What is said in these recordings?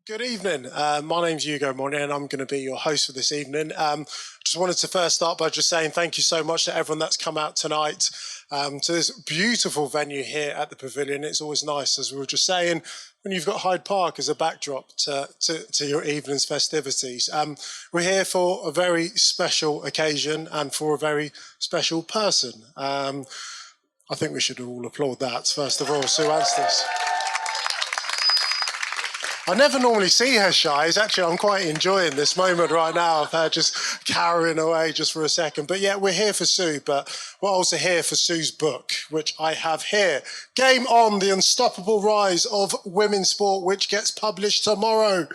Good evening. My name's Monye, and I'm going to be your host for this evening. Just wanted to first start by just saying thank you so much to everyone that's come out tonight to this beautiful venue here at the Pavilion. It's always nice, as we were just saying, when you've got Hyde Park as a backdrop to your evening's festivities. We're here for a very special occasion and for a very special person. I think we should all applaud that, first of all, Sue Anstis. I never normally see her shy. I'm quite enjoying this moment right now of her just cowering away just for a second. But yeah, we're here for Sue, but we're also here for Sue's book, which I have here. Game On, The Unstoppable Rise of Women's Sport, which gets published tomorrow.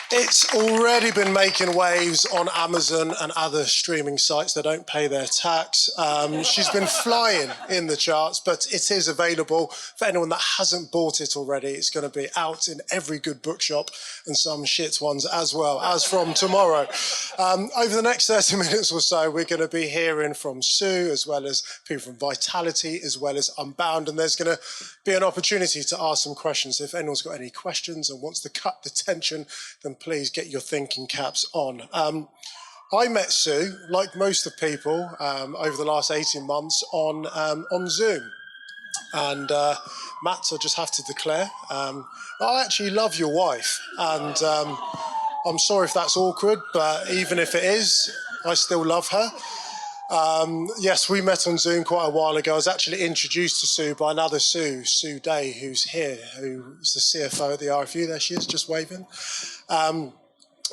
It's already been making waves on Amazon and other streaming sites that don't pay their tax. She's been flying in the charts, but it is available for anyone that hasn't bought it already. It's going to be out in every good bookshop and some shit ones as well, as from tomorrow. Over the next 30 minutes or so, we're going to be hearing from Sue, as well as people from Vitality, as well as Unbound, and there's going to be an opportunity to ask some questions. If anyone's got any questions and wants to cut the tension, then please get your thinking caps on. I met Sue, like most of people, over the last 18 months on Zoom. And Matt, I just have to declare, I actually love your wife. And I'm sorry if that's awkward, but even if it is, I still love her. Yes, we met on Zoom quite a while ago. I was actually introduced to Sue by another Sue, Sue Day, who's here, who's the CFO at the RFU. There she is, just waving.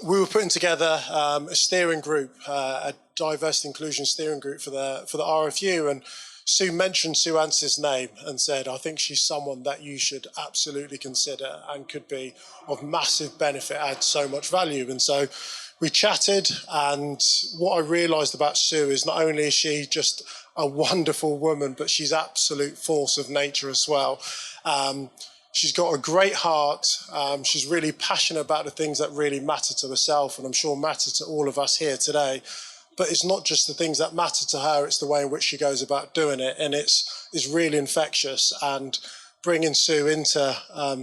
We were putting together a steering group, a diversity inclusion steering group for the RFU, and Sue mentioned Sue Anstis' name and said, I think she's someone that you should absolutely consider and could be of massive benefit, add so much value. And so we chatted, and what I realised about Sue is not only is she just a wonderful woman, but she's absolute force of nature as well. She's got a great heart. She's really passionate about the things that really matter to herself, and I'm sure matter to all of us here today. But it's not just the things that matter to her, it's the way in which she goes about doing it. And it's really infectious. And bringing Sue into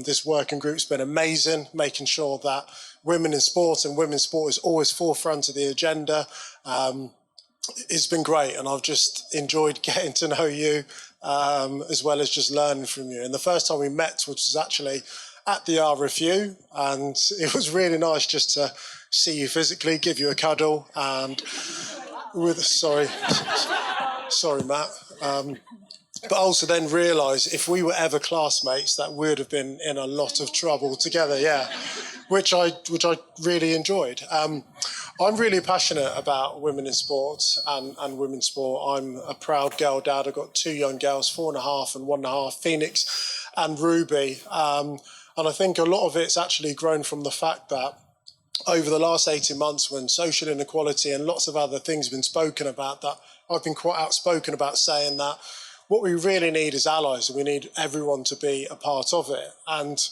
this working group's been amazing, making sure that women in sport and women's sport is always forefront of the agenda. It's been great, and I've just enjoyed getting to know you, as well as just learning from you. And the first time we met, which was actually at the RFU, and it was really nice just to see you physically, give you a cuddle, and sorry Matt, but also then realise if we were ever classmates, that we would have been in a lot of trouble together, yeah, which I really enjoyed. I'm really passionate about women in sport and women's sport. I'm a proud girl dad. I've got two young girls, 4.5 and 1.5, Phoenix and Ruby. And I think a lot of it's actually grown from the fact that over the last 18 months, when social inequality and lots of other things have been spoken about, that I've been quite outspoken about saying that what we really need is allies, and we need everyone to be a part of it. And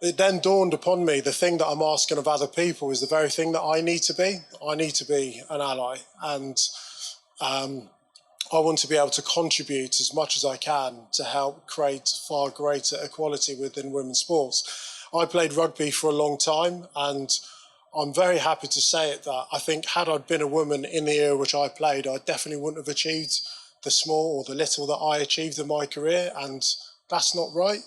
it then dawned upon me, the thing that I'm asking of other people is the very thing that I need to be. I need to be an ally, and I want to be able to contribute as much as I can to help create far greater equality within women's sports. I played rugby for a long time, and I'm very happy to say it that I think had I been a woman in the era which I played, I definitely wouldn't have achieved the small or the little that I achieved in my career, and that's not right.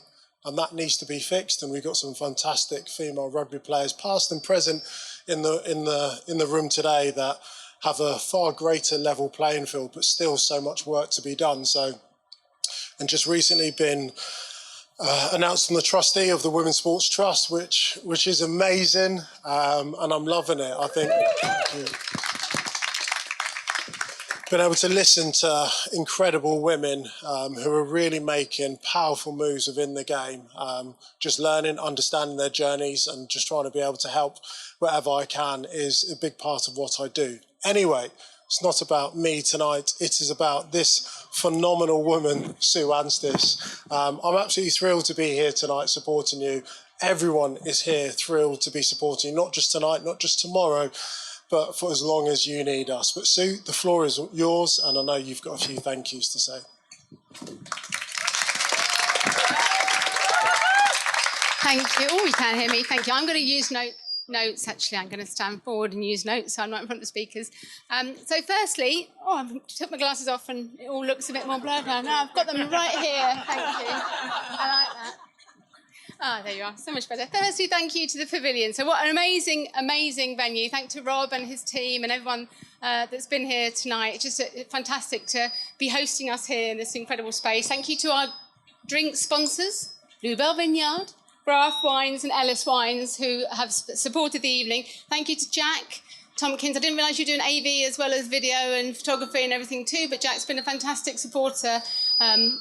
And that needs to be fixed. And we've got some fantastic female rugby players, past and present, in the room today that have a far greater level playing field, but still so much work to be done. So, and just recently been announced I'm the trustee of the Women's Sports Trust, which is amazing, and I'm loving it. I think been able to listen to incredible women who are really making powerful moves within the game, just learning, understanding their journeys, and just trying to be able to help wherever I can is a big part of what I do. Anyway, it's not about me tonight. It is about this phenomenal woman, Sue Anstis. I'm absolutely thrilled to be here tonight supporting you. Everyone is here thrilled to be supporting you, not just tonight, not just tomorrow, but for as long as you need us. But Sue, the floor is yours, and I know you've got a few thank yous to say. Thank you. Oh, you can't hear me. Thank you. I'm going to use notes, actually. I'm going to stand forward and use notes, so I'm not in front of the speakers. So firstly, I took my glasses off and it all looks a bit more blurred now. No, I've got them right here. Thank you. I like that. Ah, there you are. So much better. Firstly, thank you to the Pavilion. So what an amazing, amazing venue. Thank to Rob and his team and everyone that's been here tonight. It's just fantastic to be hosting us here in this incredible space. Thank you to our drink sponsors, Bluebell Vineyard, Graff Wines and Ellis Wines, who have supported the evening. Thank you to Jack Tompkins. I didn't realise you were doing AV as well as video and photography and everything too, but Jack's been a fantastic supporter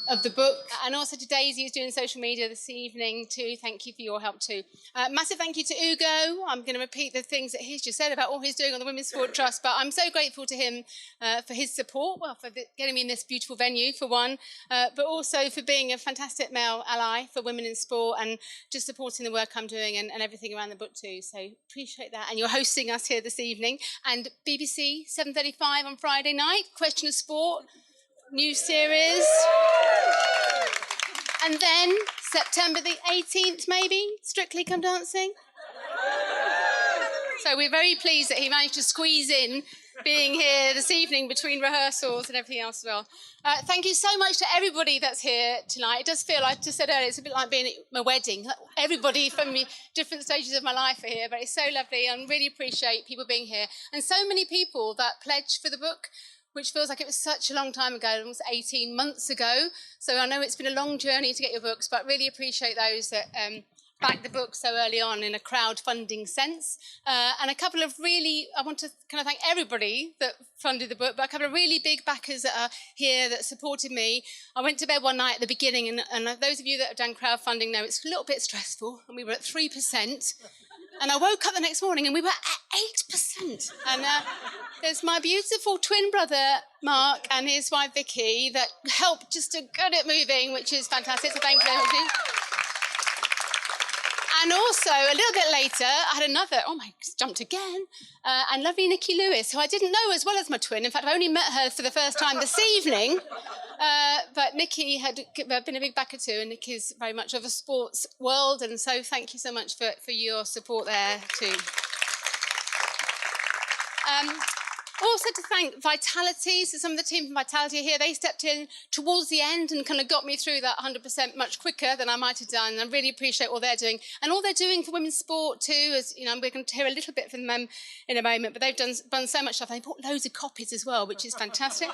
of the book. And also to Daisy, who's doing social media this evening too. Thank you for your help too. Massive thank you to Ugo. I'm going to repeat the things that he's just said about all he's doing on the Women's Sport Trust, but I'm so grateful to him for his support, for getting me in this beautiful venue, for one, but also for being a fantastic male ally for women in sport and just supporting the work I'm doing and everything around the book too. So appreciate that. And you're hosting us here this evening. And BBC 7:35 on Friday night, Question of Sport, new series. And then September the 18th, maybe, Strictly Come Dancing. So we're very pleased that he managed to squeeze in being here this evening between rehearsals and everything else as well. Thank you so much to everybody that's here tonight. It does feel, I just said earlier, it's a bit like being at my wedding. Everybody from different stages of my life are here, but it's so lovely and really appreciate people being here. And so many people that pledged for the book, which feels like it was such a long time ago, almost 18 months ago. So I know it's been a long journey to get your books, but really appreciate those that backed the book so early on in a crowdfunding sense. And a couple of really, I want to kind of thank everybody that funded the book, but a couple of really big backers that are here that supported me. I went to bed one night at the beginning, and those of you that have done crowdfunding know it's a little bit stressful, and we were at 3%. And I woke up the next morning and we were at 8%. And there's my beautiful twin brother, Mark, and his wife, Vicky, that helped just to get it moving, which is fantastic. So thank you very much. And also, a little bit later, I had another, jumped again, and lovely Nikki Lewis, who I didn't know as well as my twin. In fact, I only met her for the first time this evening. But Nikki had been a big backer too, and Nikki's very much of a sports world, and so thank you so much for your support there too. Also to thank Vitality, so some of the team from Vitality are here. They stepped in towards the end and kind of got me through that 100% much quicker than I might have done. I really appreciate all they're doing. And all they're doing for women's sport too, as you know, we're going to hear a little bit from them in a moment, but they've done so much stuff. They bought loads of copies as well, which is fantastic.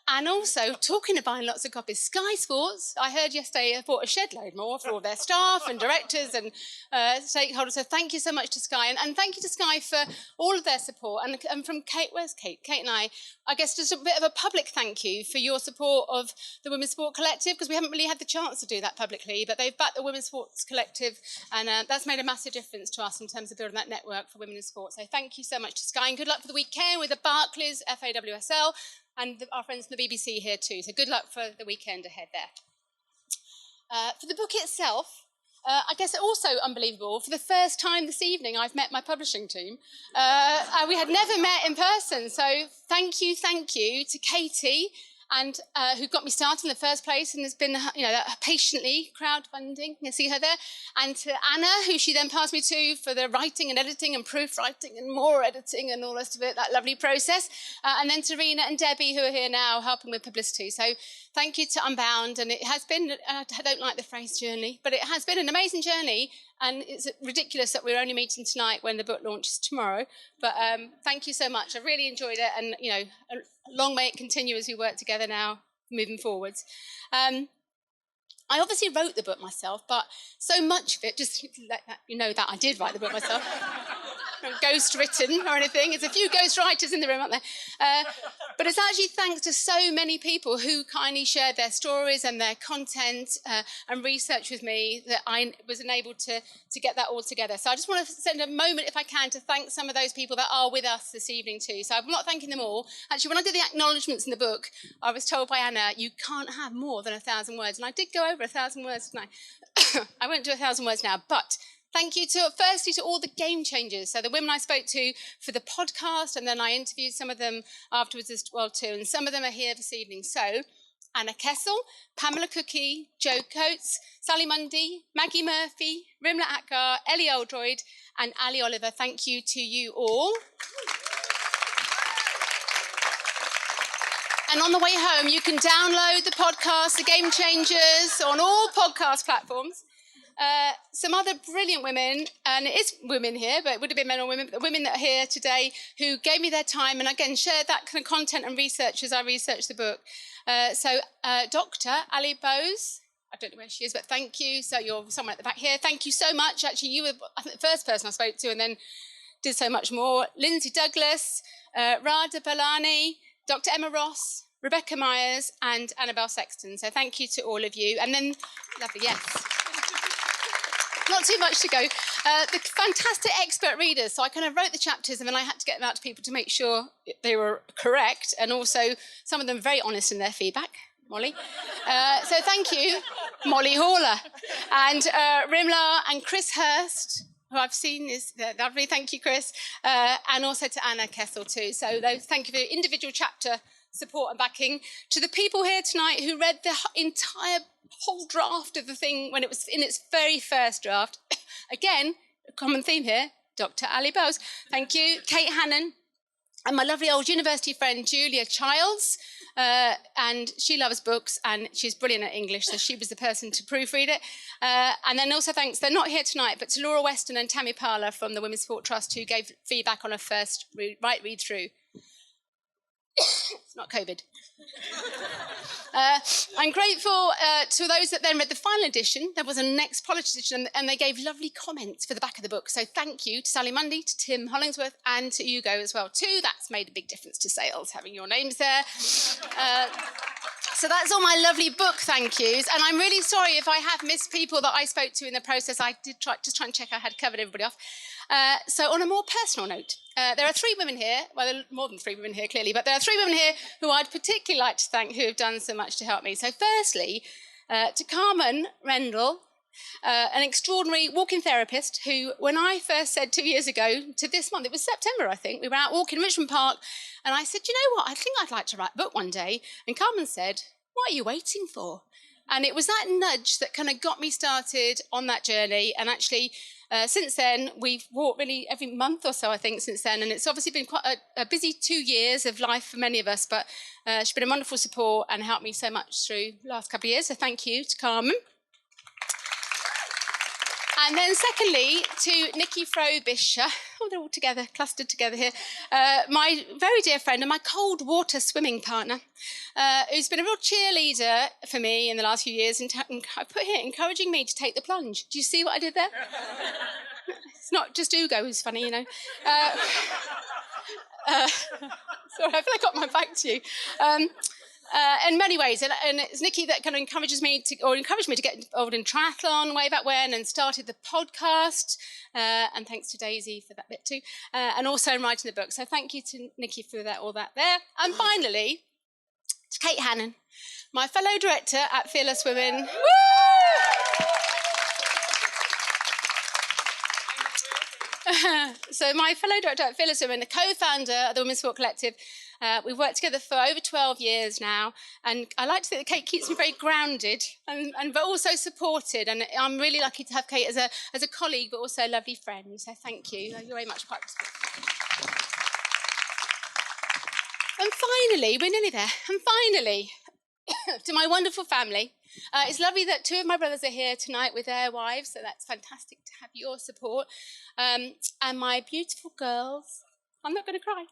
And also, talking of buying lots of copies, Sky Sports, I heard yesterday, bought a shed load more for all their staff and directors and stakeholders. So thank you so much to Sky. And thank you to Sky for all of their support. And from Kate, where's Kate? Kate and I guess just a bit of a public thank you for your support of the Women's Sport Collective, because we haven't really had the chance to do that publicly, but they've backed the Women's Sports Collective, and that's made a massive difference to us in terms of building that network for women in sport. So thank you so much to Sky, and good luck for the weekend with the Barclays, FAWSL, and our friends from the BBC here too. So good luck for the weekend ahead there. For the book itself, I guess also unbelievable, for the first time this evening I've met my publishing team. We had never met in person, so thank you to Katie, and who got me started in the first place and has been, patiently crowdfunding. You see her there. And to Anna, who she then passed me to for the writing and editing and proofwriting and more editing and all the rest of it, that lovely process. And then to Rena and Debbie, who are here now helping with publicity. So thank you to Unbound. And it has been, I don't like the phrase journey, but it has been an amazing journey. And it's ridiculous that we're only meeting tonight when the book launches tomorrow. But thank you so much. I really enjoyed it. And, long may it continue as we work together now, moving forwards. I obviously wrote the book myself, but so much of it, just to let you know that I did write the book myself. Ghost written or anything. There's a few ghost writers in the room, aren't there? But it's actually thanks to so many people who kindly shared their stories and their content and research with me that I was enabled to get that all together. So I just want to spend a moment, if I can, to thank some of those people that are with us this evening too. So I'm not thanking them all. Actually, when I did the acknowledgments in the book, I was told by Anna, you can't have more than 1,000 words. And I did go over 1,000 words tonight. I won't do 1,000 words now, but thank you firstly to all the game changers. So the women I spoke to for the podcast, and then I interviewed some of them afterwards as well too. And some of them are here this evening. So Anna Kessel, Pamela Cookie, Jo Coates, Sally Mundy, Maggie Murphy, Rimla Akgar, Ellie Oldroyd, and Ali Oliver. Thank you to you all. And on the way home, you can download the podcast, The Game Changers, on all podcast platforms. Some other brilliant women, and it is women here, but it would have been men or women, but the women that are here today who gave me their time and again shared that kind of content and research as I researched the book. Dr. Ali Bose, I don't know where she is, but thank you. So you're somewhere at the back here. Thank you so much. Actually, you were, I think, the first person I spoke to and then did so much more. Lindsay Douglas, Radha Balani, Dr. Emma Ross, Rebecca Myers, and Annabelle Sexton. So thank you to all of you. And then, lovely, yes. Not too much to go. The fantastic expert readers. So I kind of wrote the chapters and then I had to get them out to people to make sure they were correct. And also some of them very honest in their feedback. Molly. So thank you, Molly Haller. And Rimla and Chris Hurst, who I've seen is lovely. Thank you, Chris. And also to Anna Kessel too. So thank you for your individual chapter support and backing. To the people here tonight who read the entire whole draft of the thing when it was in its very first draft. Again, a common theme here, Dr. Ali Bowes. Thank you. Kate Hannon and my lovely old university friend, Julia Childs. And she loves books and she's brilliant at English, so she was the person to proofread it. And then also thanks, they're not here tonight, but to Laura Weston and Tammy Parler from the Women's Sport Trust who gave feedback on her first read through. It's not COVID. I'm grateful to those that then read the final edition. There was a next polished edition and they gave lovely comments for the back of the book. So thank you to Sally Mundy, to Tim Hollingsworth and to Hugo as well too. That's made a big difference to sales, having your names there. So that's all my lovely book thank yous. And I'm really sorry if I have missed people that I spoke to in the process. I did try and check I had covered everybody off. So on a more personal note, there are 3 women here, well, there are more than 3 women here, clearly, but there are 3 women here who I'd particularly like to thank who have done so much to help me. So firstly, to Carmen Rendell, an extraordinary walking therapist who, when I first said 2 years ago to this month, it was September, I think, we were out walking in Richmond Park, and I said, you know what, I think I'd like to write a book one day. And Carmen said, what are you waiting for? And it was that nudge that kind of got me started on that journey. And actually, since then, we've walked really every month or so, I think, since then. And it's obviously been quite a busy 2 years of life for many of us. But she's been a wonderful support and helped me so much through the last couple of years. So thank you to Carmen. And then secondly, to Nikki Frobisher, oh, they're all together, clustered together here, my very dear friend and my cold water swimming partner, who's been a real cheerleader for me in the last few years, and I put here, encouraging me to take the plunge. Do you see what I did there? It's not just Hugo who's funny, you know. Sorry, I feel I got my back to you. In many ways, and it's Nikki that kind of encouraged me to get involved in triathlon way back when, and started the podcast. And thanks to Daisy for that bit too, and also in writing the book. So thank you to Nikki for that, all that there. And finally, to Kate Hannon, my fellow director at Fearless Women. Woo! So my fellow director at Fearless Women, the co-founder of the Women's Sport Collective. We've worked together for over 12 years now, and I like to think that Kate keeps me very grounded but also supported, and I'm really lucky to have Kate as a colleague but also a lovely friend, so thank you. You're very much part of it. And finally, we're nearly there, and finally, to my wonderful family. It's lovely that 2 of my brothers are here tonight with their wives, so that's fantastic to have your support. And my beautiful girls, I'm not going to cry.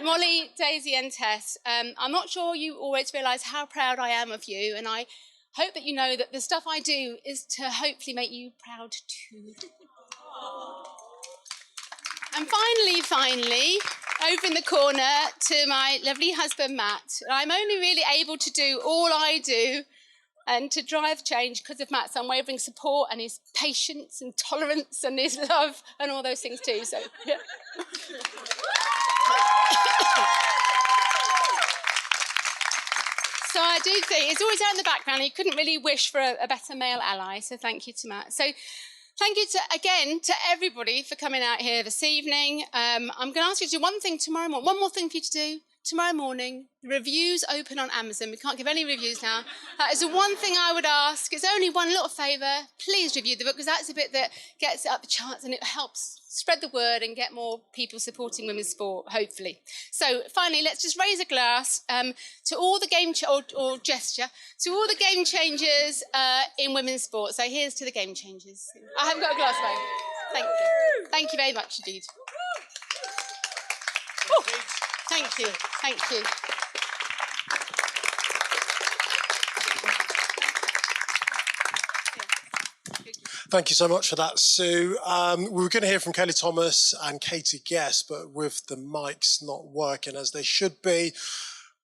Molly, Daisy and Tess, I'm not sure you always realise how proud I am of you, and I hope that you know that the stuff I do is to hopefully make you proud too. And finally, over in the corner to my lovely husband, Matt. I'm only really able to do all I do and to drive change because of Matt's unwavering support and his patience and tolerance and his love and all those things too. So, yeah. So I do think it's always out in the background. You couldn't really wish for a better male ally. So thank you to Matt. So thank you again to everybody for coming out here this evening. I'm going to ask you to do one thing tomorrow morning, one more thing for you to do tomorrow morning. The reviews open on Amazon. We can't give any reviews now. That is the one thing I would ask. It's only one little favour. Please review the book, because that's the bit that gets it up the charts and it helps spread the word and get more people supporting women's sport, hopefully. So finally, let's just raise a glass to all the or gesture, to all the game changers in women's sport. So here's to the game changers. I haven't got a glass, though. Thank you. Thank you very much indeed. Oh, thank you. Thank you. Thank you so much for that, Sue. We were going to hear from Kelly Thomas and Katie Guest, but with the mics not working as they should be,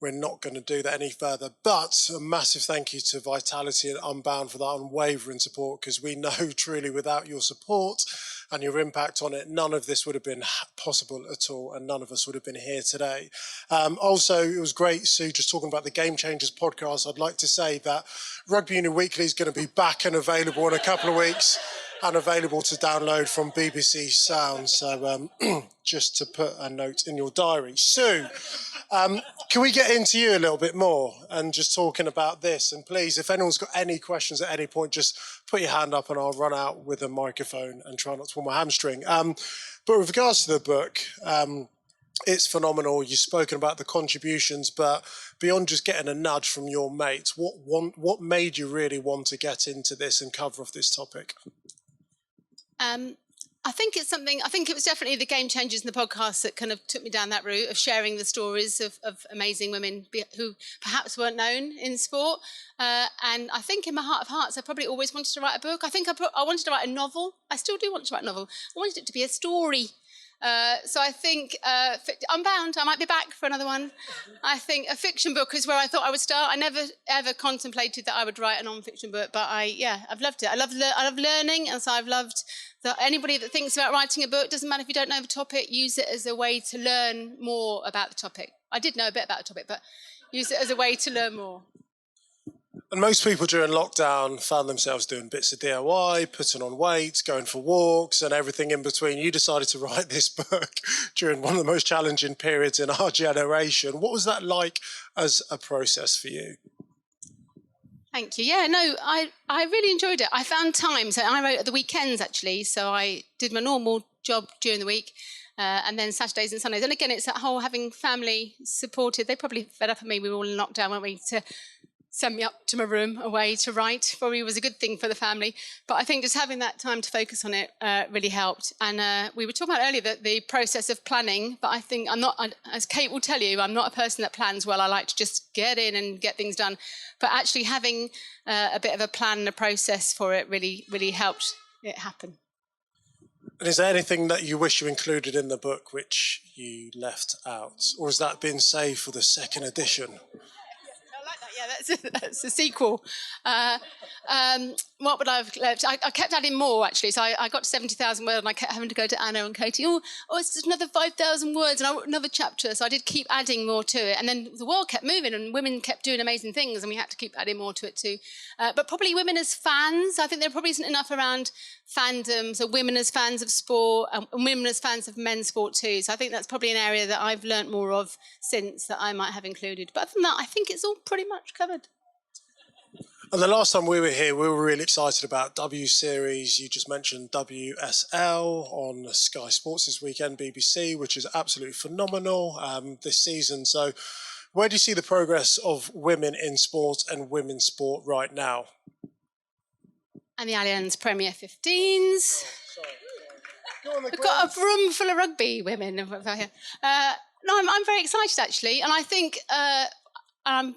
we're not going to do that any further. But a massive thank you to Vitality and Unbound for that unwavering support, because we know truly without your support and your impact on it, none of this would have been possible at all, and none of us would have been here today. Also, it was great, Sue, just talking about the Game Changers podcast. I'd like to say that Rugby Union Weekly is going to be back and available in a couple of weeks, and available to download from BBC Sound. So just to put a note in your diary. Sue, can we get into you a little bit more and just talking about this? And please, if anyone's got any questions at any point, just put your hand up and I'll run out with a microphone and try not to pull my hamstring. But with regards to the book, it's phenomenal. You've spoken about the contributions, but beyond just getting a nudge from your mates, what made you really want to get into this and cover off this topic? I think it was definitely the Game Changers in the podcast that kind of took me down that route of sharing the stories of amazing women who perhaps weren't known in sport. And I think in my heart of hearts, I probably always wanted to write a book. I think I wanted to write a novel. I still do want to write a novel. I wanted it to be a story. So I think Unbound, I might be back for another one. I think a fiction book is where I thought I would start. I never ever contemplated that I would write a non-fiction book, but I've loved it. I love learning, and so I've loved that anybody that thinks about writing a book, doesn't matter if you don't know the topic, use it as a way to learn more about the topic. I did know a bit about the topic, but use it as a way to learn more. And most people during lockdown found themselves doing bits of DIY, putting on weight, going for walks and everything in between. You decided to write this book during one of the most challenging periods in our generation. What was that like as a process for you? Thank you. Yeah, no, I really enjoyed it. I found time. So I wrote at the weekends, actually. So I did my normal job during the week. And then Saturdays and Sundays. And again, it's that whole having family supported. They probably fed up at me. We were all in lockdown, weren't we, to send me up to my room away to write. Probably was a good thing for the family. But I think just having that time to focus on it really helped. And we were talking about earlier the process of planning. But I think as Kate will tell you, I'm not a person that plans well. I like to just get in and get things done. But actually having a bit of a plan and a process for it really, really helped it happen. And is there anything that you wish you included in the book which you left out? Or has that been saved for the second edition? Yeah, that's a sequel. What would I have left? I kept adding more, actually. So I got to 70,000 words and I kept having to go to Anna and Katie. Oh, it's just another 5,000 words. And I wrote another chapter. So I did keep adding more to it. And then the world kept moving and women kept doing amazing things. And we had to keep adding more to it too. But probably women as fans. I think there probably isn't enough around fandoms or women as fans of sport and women as fans of men's sport too. So I think that's probably an area that I've learnt more of since that I might have included. But other than that, I think it's all pretty much covered. And the last time we were here, we were really excited about W Series. You just mentioned WSL on Sky Sports this weekend, BBC, which is absolutely phenomenal this season. So where do you see the progress of women in sport and women's sport right now? And the Allianz Premier 15s. We've got a room full of rugby women. No, I'm very excited, actually. And I think I'm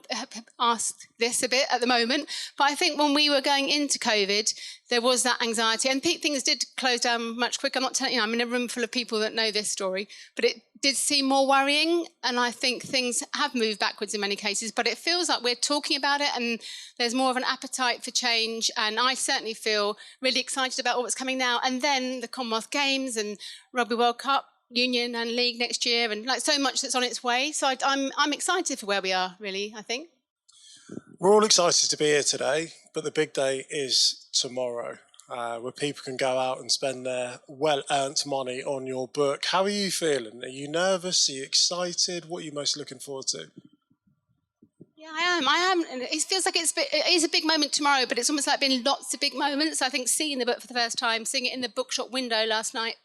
asked this a bit at the moment, but I think when we were going into COVID, there was that anxiety, and things did close down much quicker. I'm not telling you, I'm in a room full of people that know this story, but it did seem more worrying, and I think things have moved backwards in many cases, but it feels like we're talking about it, and there's more of an appetite for change, and I certainly feel really excited about what's coming now, and then the Commonwealth Games and Rugby World Cup, Union and League next year, and like so much that's on its way. So I'm excited for where we are, really, I think. We're all excited to be here today, but the big day is tomorrow. where people can go out and spend their well-earned money on your book. How are you feeling? Are you nervous? Are you excited? What are you most looking forward to? Yeah, I am. And it feels like it is a big moment tomorrow, but it's almost like been lots of big moments. I think seeing the book for the first time, seeing it in the bookshop window last night,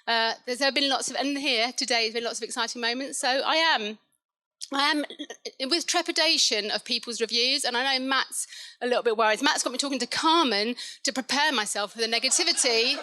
there have been lots of, and here today has been lots of exciting moments. So I am with trepidation of people's reviews, and I know Matt's a little bit worried. Matt's got me talking to Carmen to prepare myself for the negativity.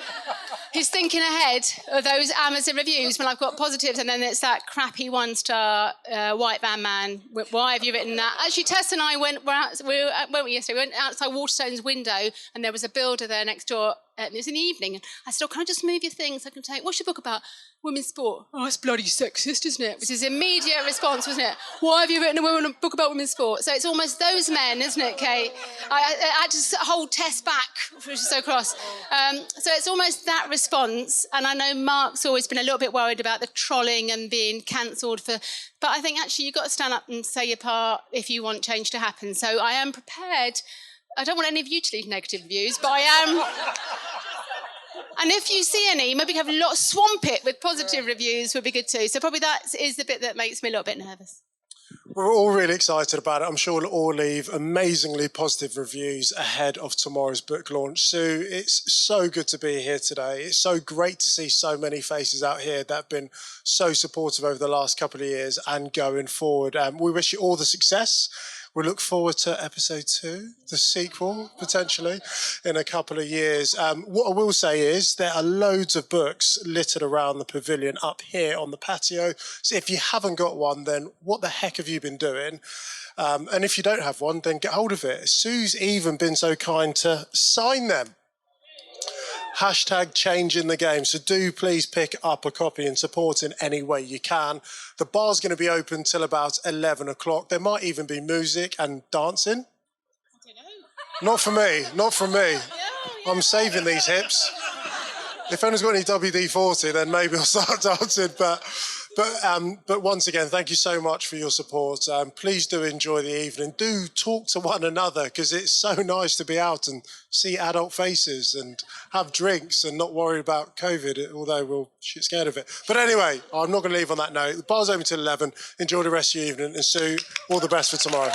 He's thinking ahead of those Amazon reviews when I've got positives, and then it's that crappy one-star white van man. Why have you written that? Actually, Tess and I went yesterday? We went outside Waterstone's window, and there was a builder there next door. It was in the evening, and I said, can I just move your things? I can take, what's your book about? Women's sport. Oh, it's bloody sexist, isn't it? Which is immediate response, wasn't it? Why have you written a book about women's sport? So it's almost those men, isn't it, Kate? I had to hold Tess back, which is so cross. So it's almost that response, and I know Mark's always been a little bit worried about the trolling and being cancelled but I think actually you've got to stand up and say your part if you want change to happen. So I am prepared. I don't want any of you to leave negative reviews, but I am. And if you see any, maybe have a lot, swamp it with positive reviews would be good too. So probably that is the bit that makes me a little bit nervous. We're all really excited about it. I'm sure we'll all leave amazingly positive reviews ahead of tomorrow's book launch. Sue, it's so good to be here today. It's so great to see so many faces out here that have been so supportive over the last couple of years and going forward. We wish you all the success. We look forward to episode 2, the sequel, potentially, in a couple of years. What I will say is there are loads of books littered around the pavilion up here on the patio. So if you haven't got one, then what the heck have you been doing? And if you don't have one, then get hold of it. Sue's even been so kind to sign them. Hashtag changing the game. So do please pick up a copy and support in any way you can. The bar's going to be open till about 11 o'clock. There might even be music and dancing. I don't know. Not for me, not from me. I'm saving these hips. If anyone's got any WD-40, then maybe I'll start dancing. But once again, thank you so much for your support. Please do enjoy the evening. Do talk to one another, because it's so nice to be out and see adult faces and have drinks and not worry about COVID, although we'll shit scared of it. But anyway, I'm not going to leave on that note. The bar's open till 11. Enjoy the rest of your evening. And Sue, all the best for tomorrow.